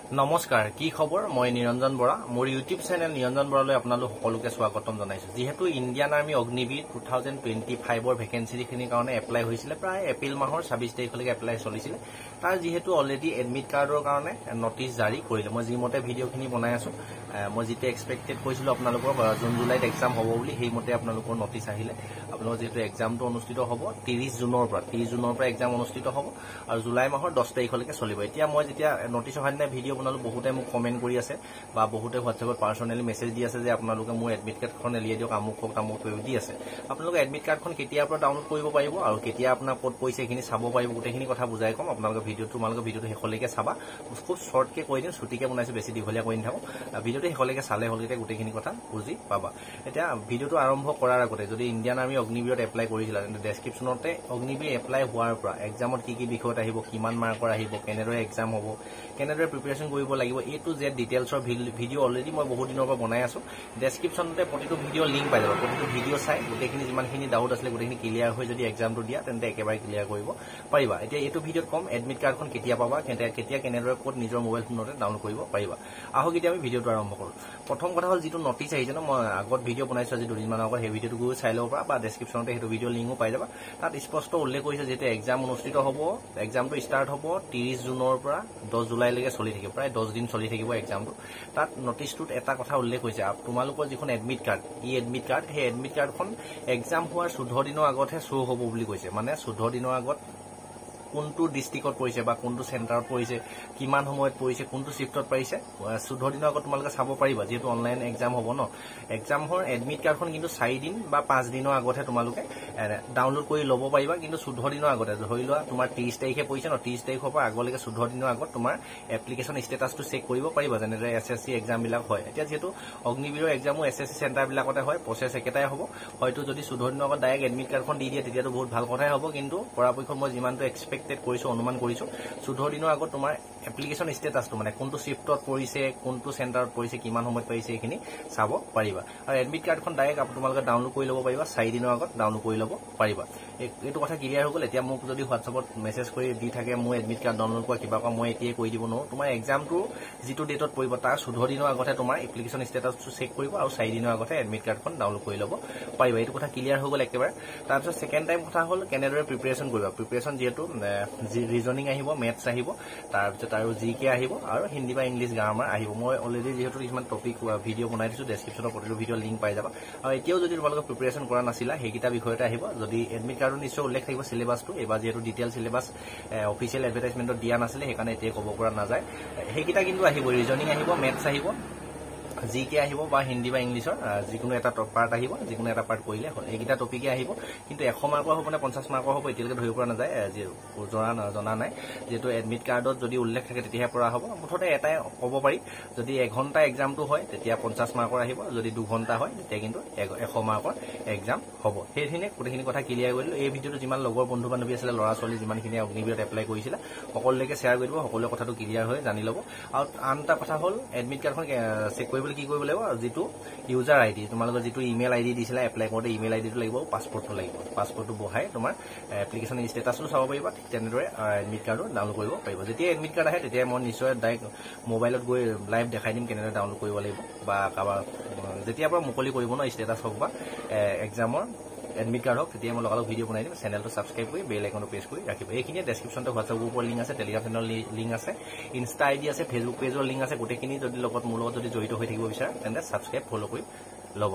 নমস্কাৰ কি খবৰ মই নিৰঞ্জন বৰা মোৰ ইউটিউব চেনেল নিৰঞ্জন বৰালৈ আপোনালোক সকলোকে স্বাগতম জনাইছো যেহেতু ইণ্ডিয়ান আৰ্মি অগ্নিবীৰ 2025 ৰ ভেকেন্সিখিনিৰ কাৰণে এপ্লাই হৈছিল প্ৰায় এপ্ৰিল মাহৰ 26 তাৰিখলৈকে এপ্লাই চলিছিল তাৰ যেহেতু অলৰেডি এডমিট কাৰ্ডৰ কাৰণে নটিচ জাৰি কৰিলে মই যিমতে ভিডিঅ'খিনি বনাই আছো মই যেতে এক্সপেক্টেড কৰিছিলো আপোনালোকৰ জুন জুলাইত এক্সাম হ'ব বুলি সেইমতে আপোনালোকৰ নটিচ আহিলে আপোনালোকৰ যেহেতু এক্সামটো অনুষ্ঠিত হ'ব 30 জুনৰ পৰা এক্সাম অনুষ্ঠিত হ'ব আৰু জুলাই মাহৰ 10 তাৰিখলৈকে চলিব এতিয়া মই যেতিয়া নটিচ অহাদিনা ভিডিঅ' আপোনালোক বহুতে মোক কমেন্ট কৰি আছে বা বহুতে হোৱাটছএপত পাৰ্সোনালি মেছেজ দি আছে যে আপোনালোকে মোৰ এডমিট কাৰ্ডখন এলিয়াই দিয়ক আমুক দি আছে আপোনালোকে এডমিট কাৰ্ডখন কেতিয়াৰ পৰা ডাউনলোড কৰিব পাৰিব আৰু কেতিয়া আপোনাৰ ক'ত পইচা এখিনি চাব পাৰিব গোটেইখিনি কথা বুজাই কম আপোনালোকে ভিডিঅ'টো শেষলৈকে চাবা খুব শৰ্টকে কৈ দিম ছুটিকে বনাইছো বেছি দীঘলীয়া কৈ নাথাকো ভিডিঅ'টো শেষলৈকে চালে হলকে গোটেইখিনি কথা বুজি পাবা এতিয়া ভিডিঅ'টো আৰম্ভ কৰাৰ আগতে যদি ইণ্ডিয়ান আৰ্মি অগ্নিবীৰত এপ্লাই কৰিছিলা তেন্তে ডেছক্ৰিপশ্যনতে অগ্নিবীৰ এপ্লাই হোৱাৰ পৰা এক্সামত কি বিষয়ত আহিব কিমান মাৰ্কৰ আহিব কেনেদৰে এক্সাম হ'ব কেনেদৰে প্ৰিপাৰেচন কৰিব লাগিব এ টু জেড ডিটেইলছৰ ভিডিঅ' অলৰেডি মই বহুত দিনৰ পৰা বনাই আছো ডেছক্ৰিপশ্যনতে প্ৰতিটো ভিডিঅ' লিংক পাই যাব প্ৰতিটো ভিডিঅ' চাই গোটেইখিনি যিমানখিনি ডাউট আছিলে গোটেইখিনি ক্লিয়াৰ হৈ যদি এক্সামটো দিয়া তেন্তে একেবাৰে ক্লিয়াৰ কৰিব পাৰিবা এতিয়া এইটো ভিডিঅ'ত কম এডমিট কাৰ্ডখন কেতিয়া পাবা কেতিয়া কেনেদৰে ক'ত নিজৰ মোবাইল ফোনতে ডাউনলোড কৰিব পাৰিবা আহক এতিয়া আমি ভিডিঅ'টো আৰম্ভ কৰোঁ প্ৰথম কথা হ'ল যিটো নটিচ আহিছে ন মই আগত ভিডিঅ' বনাইছো আজি দুদিনমানৰ আগত সেই ভিডিঅ'টো গৈ চাই ল'ব পৰা বা ডেছক্ৰিপশ্যনতে সেইটো ভিডিঅ' লিংকো পাই যাবা তাত স্পষ্ট উল্লেখ কৰিছে যেতে এক্সাম অনুষ্ঠিত হ'ব এক্সামটো ষ্টাৰ্ট হ'ব 30 জুনৰ পৰা 10 জুলাইলৈকে চলি থাকিব প্ৰায় 10 দিন চলি থাকিব এক্সামটো তাত নটিচটোত এটা কথা উল্লেখ হৈছে তোমালোকৰ যিখন এডমিট কাৰ্ড সেই এডমিট কাৰ্ডখন এক্সাম হোৱাৰ 14 দিনৰ আগতহে শ্ব' হ'ব বুলি কৈছে মানে 14 দিনৰ আগত কোনটো ডিস্ট্ৰিক্টত পৰিছে বা কোনটো চেণ্টাৰত পৰিছে কিমান সময়ত পৰিছে কোনটো শিফটত পৰিছে 14 দিনৰ আগত তোমালোকে চাব পাৰিবা যেহেতু অনলাইন এক্সাম হ'ব ন এক্সামৰ এডমিট কাৰ্ডখন কিন্তু 4 দিন বা 5 দিনৰ আগতহে তোমালোকে ডাউনলোড কৰি ল'ব পাৰিবা কিন্তু 14 দিনৰ আগতে ধৰি লোৱা তোমাৰ 30 তাৰিখে পৰিছে ন 30 তাৰিখৰ পৰা আগলৈকে 14 দিনৰ আগত তোমাৰ এপ্লিকেশ্যন ষ্টেটাছটো চেক কৰিব পাৰিবা যেনেদৰে এছএছচি এক্সাম বিলাক হয় এতিয়া যেহেতু অগ্নিবীৰৰ এক্সামো এছএছচি চেণ্টাৰ বিলাকতে হয় প্ৰচেছ একেটাই হ'ব হয়তো যদি 14 দিনৰ আগত ডাইৰেক্ট এডমিট কাৰ্ডখন দি দিয়ে তেতিয়াতো বহুত ভাল কথাই হ'ব কিন্তু পৰাপক্ষত মই যিমানটো এক্সপেক্টেড কৰিছো অনুমান কৰিছো 14 দিনৰ আগত তোমাৰ এপ্লিকেশ্যন ষ্টেটাছটো মানে কোনটো শিফটত পৰিছে কোনটো চেণ্টাৰত পৰিছে কিমান সময়ত পৰিছে এইখিনি চাব পাৰিবা আৰু এডমিট কাৰ্ডখন ডাইৰেক্ট তোমালোকে ডাউনলোড কৰি ল'ব পাৰিবা 4 দিনৰ আগত ডাউনলোড কৰি ল'ব পাৰিবা এইটো কথা ক্লিয়াৰ হৈ গ'ল এতিয়া মোক যদি হোৱাটছএপত মেছেজ কৰি দি থাকে মোৰ এডমিট কাৰ্ড ডাউনলোড কৰা কিবা মই এতিয়াই কৰি দিব নোৱাৰো তোমাৰ এক্সামটো যিটো ডেটত পৰিব তাৰ 14 দিনৰ আগতে তোমাৰ এপ্লিকেশ্যন ষ্টেটাছটো চেক কৰিব আৰু 4 দিনৰ আগতে এডমিট কাৰ্ডখন ডাউনলোড কৰি ল'ব পাৰিবা এইটো কথা ক্লিয়াৰ হৈ গ'ল একেবাৰে তাৰপিছত সেকেন্ড টাইম কথা হ'ল কেনেদৰে প্ৰিপাৰেচন কৰিবা প্ৰিপাৰেচন যেহেতু ৰিজনিং আহিব মেথছ আহিব তাৰপিছত আৰু জিকে আহিব আৰু হিন্দী বা ইংলিছ গ্ৰামাৰ আহিব মই অলৰেডি যেহেতু কিছুমান টপিক ভিডিঅ' বনাই দিছো ডেছক্ৰিপশ্যনৰ প্ৰতিটো ভিডিঅ' লিংক পাই যাবা আৰু এতিয়াও যদি তোমালোকে প্ৰিপাৰেচন কৰা নাছিলা সেইকেইটা বিষয়তে আহিব যদি এডমিট কাৰ্ডৰ নিশ্চয় উল্লেখ থাকিব চিলেবাছটো এবাৰ যেহেতু ডিটেইল চিলেবাছ অফিচিয়েল এডভাৰটাইজমেণ্টত দিয়া নাছিলে সেইকাৰণে এতিয়া ক'ব পৰা নাযায় সেইকেইটা কিন্তু আহিব ৰিজনিং আহিব মেথছ আহিব জিকে আহিব বা হিন্দী বা ইংলিছৰ যিকোনো এটা পাৰ্ট আহিব যিকোনো এটা পাৰ্ট কৰিলে হ'ল এইকেইটা টপিকে আহিব কিন্তু 100 মাৰ্কৰ হ'ব নে 50 মাৰ্কৰ হ'ব এতিয়ালৈকে ধৰিব পৰা নাযায় জনা নাই যেহেতু এডমিট কাৰ্ডত যদি উল্লেখ থাকে তেতিয়াহে পৰা হ'ব মুঠতে এটাই ক'ব পাৰি যদি 1 ঘণ্টা এক্সামটো হয় তেতিয়া 50 মাৰ্কৰ আহিব যদি 2 ঘণ্টা হয় তেতিয়া কিন্তু 100 মাৰ্কৰ এক্সাম হ'ব সেইখিনি গোটেইখিনি কথা ক্লিয়াৰ কৰিলো এই ভিডিঅ'টো যিমান লগৰ বন্ধু বান্ধৱী আছিলে ল'ৰা ছোৱালী যিমানখিনি অগ্নিবীৰত এপ্লাই কৰিছিলে সকলোলৈকে শ্বেয়াৰ কৰি দিব সকলোৱে কথাটো ক্লিয়াৰ হৈ জানি ল'ব আৰু আন এটা কথা হ'ল এডমিট কাৰ্ডখন চেক কৰিব কি কৰিব লাগিব যিটো ইউজাৰ আইডি তোমালোকৰ যিটো ইমেইল আইডি দিছিলা এপ্লাই কৰোতে ইমেইল আইডিটো লাগিব পাছপৰ্টটো বহাই তোমাৰ এপ্লিকেশ্যন ষ্টেটাছটো চাব পাৰিবা তেনেদৰে এডমিট কাৰ্ডো ডাউনলোড কৰিব পাৰিব যেতিয়া এডমিট কাৰ্ড আহে তেতিয়া মই নিশ্চয় ডাইৰেক্ট মোবাইলত গৈ লাইভ দেখাই দিম কেনেদৰে ডাউনলোড কৰিব লাগিব বা কাৰোবাৰ যেতিয়াৰ পৰা মুকলি কৰিব ন ষ্টেটাছ হওক বা এক্সামৰ এডমিট কাৰ্ড হওক তেতিয়া মই লগালগ ভিডিঅ' বনাই দিম চেনেলটো ছাবস্ক্ৰাইব কৰি বেল আইকনটো প্ৰেছ কৰি ৰাখিব এইখিনিয়ে ডেছক্ৰিপশ্যনতে হোৱাটছএপ গ্ৰুপৰ লিংক আছে টেলিগ্ৰাম চেনেলৰ লিংক আছে ইনষ্টা আইডি আছে ফেচবুক পেজৰ লিংক আছে গোটেইখিনি যদি মোৰ লগত যদি জড়িত হৈ থাকিব বিচাৰে তেন্তে ছাবস্ক্ৰাইব ফ'ল' কৰি ল'ব